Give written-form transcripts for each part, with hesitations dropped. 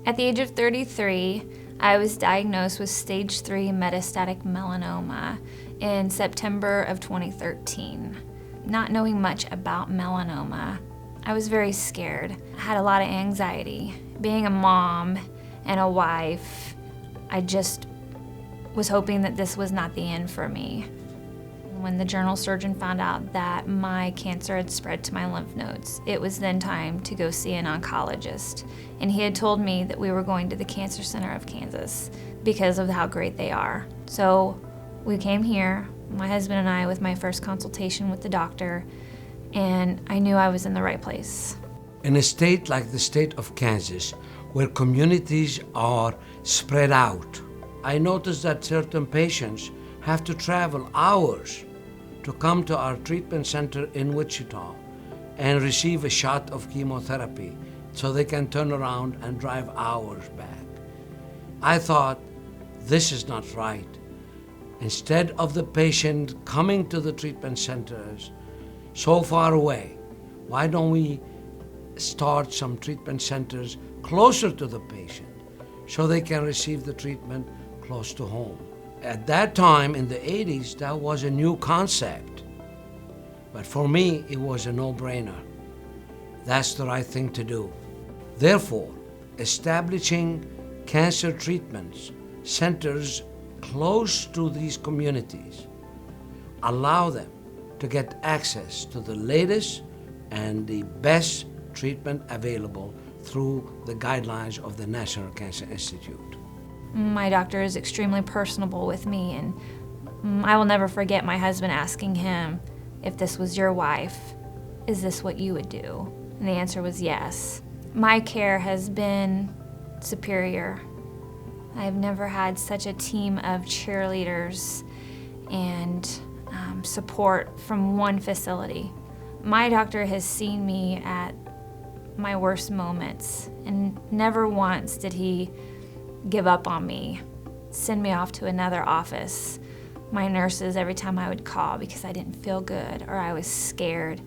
At the age of 33, I was diagnosed with stage 3 metastatic melanoma in September of 2013. Not knowing much about melanoma, I was very scared. I had a lot of anxiety. Being a mom and a wife, I just was hoping that this was not the end for me. When the general surgeon found out that my cancer had spread to my lymph nodes, it was then time to go see an oncologist. And he had told me that we were going to the Cancer Center of Kansas because of how great they are. So we came here, my husband and I, with my first consultation with the doctor, and I knew I was in the right place. In a state like the state of Kansas, where communities are spread out, I noticed that certain patients have to travel hours to come to our treatment center in Wichita and receive a shot of chemotherapy so they can turn around and drive hours back. I thought, this is not right. Instead of the patient coming to the treatment centers so far away, why don't we start some treatment centers closer to the patient so they can receive the treatment close to home? At that time, in the 80s, that was a new concept. But for me, it was a no-brainer. That's the right thing to do. Therefore, establishing cancer treatments centers close to these communities allow them to get access to the latest and the best treatment available through the guidelines of the National Cancer Institute. My doctor is extremely personable with me, and I will never forget my husband asking him, if this was your wife, is this what you would do? And the answer was yes. My care has been superior. I've never had such a team of cheerleaders and support from one facility. My doctor has seen me at my worst moments, and never once did he give up on me, send me off to another office. My nurses, every time I would call because I didn't feel good or I was scared,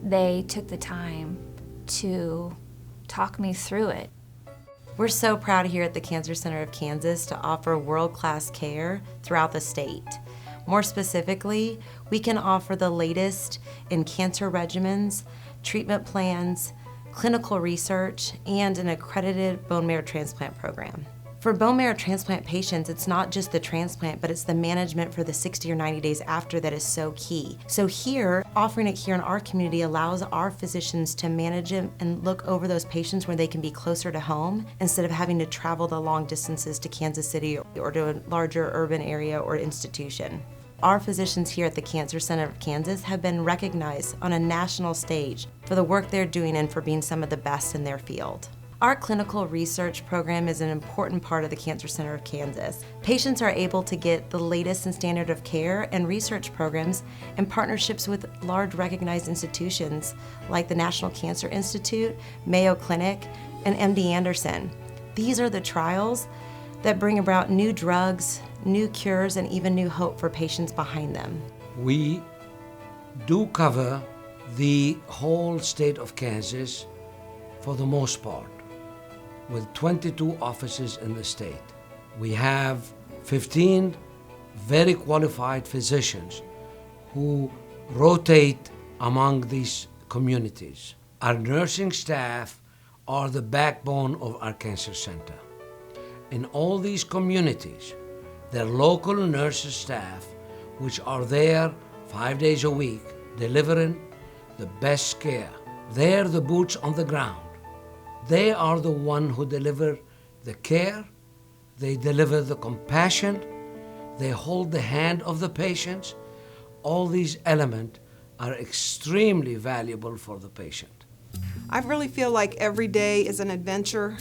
they took the time to talk me through it. We're so proud here at the Cancer Center of Kansas to offer world-class care throughout the state. More specifically, we can offer the latest in cancer regimens, treatment plans, clinical research, and an accredited bone marrow transplant program. For bone marrow transplant patients, it's not just the transplant, but it's the management for the 60 or 90 days after that is so key. So here, offering it here in our community allows our physicians to manage it and look over those patients where they can be closer to home instead of having to travel the long distances to Kansas City or to a larger urban area or institution. Our physicians here at the Cancer Center of Kansas have been recognized on a national stage for the work they're doing and for being some of the best in their field. Our clinical research program is an important part of the Cancer Center of Kansas. Patients are able to get the latest in standard of care and research programs in partnerships with large recognized institutions like the National Cancer Institute, Mayo Clinic, and MD Anderson. These are the trials that bring about new drugs, new cures, and even new hope for patients behind them. We do cover the whole state of Kansas for the most part, with 22 offices in the state. We have 15 very qualified physicians who rotate among these communities. Our nursing staff are the backbone of our cancer center. In all these communities, their local nurses staff, which are there 5 days a week, delivering the best care. They're the boots on the ground. They are the one who deliver the care, they deliver the compassion, they hold the hand of the patients. All these elements are extremely valuable for the patient. I really feel like every day is an adventure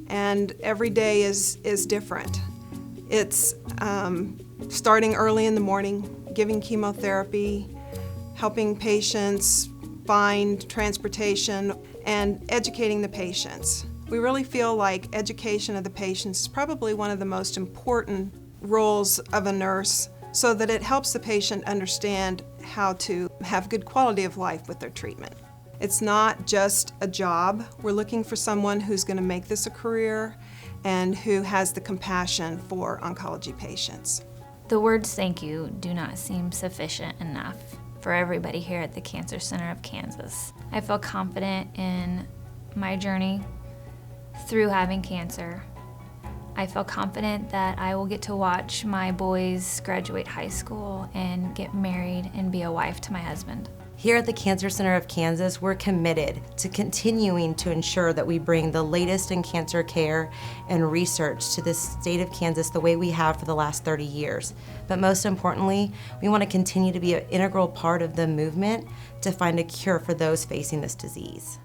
and every day is different. It's starting early in the morning, giving chemotherapy, helping patients find transportation, and educating the patients. We really feel like education of the patients is probably one of the most important roles of a nurse so that it helps the patient understand how to have good quality of life with their treatment. It's not just a job. We're looking for someone who's going to make this a career and who has the compassion for oncology patients. The words thank you do not seem sufficient enough for everybody here at the Cancer Center of Kansas. I feel confident in my journey through having cancer. I feel confident that I will get to watch my boys graduate high school and get married and be a wife to my husband. Here at the Cancer Center of Kansas, we're committed to continuing to ensure that we bring the latest in cancer care and research to the state of Kansas the way we have for the last 30 years. But most importantly, we want to continue to be an integral part of the movement to find a cure for those facing this disease.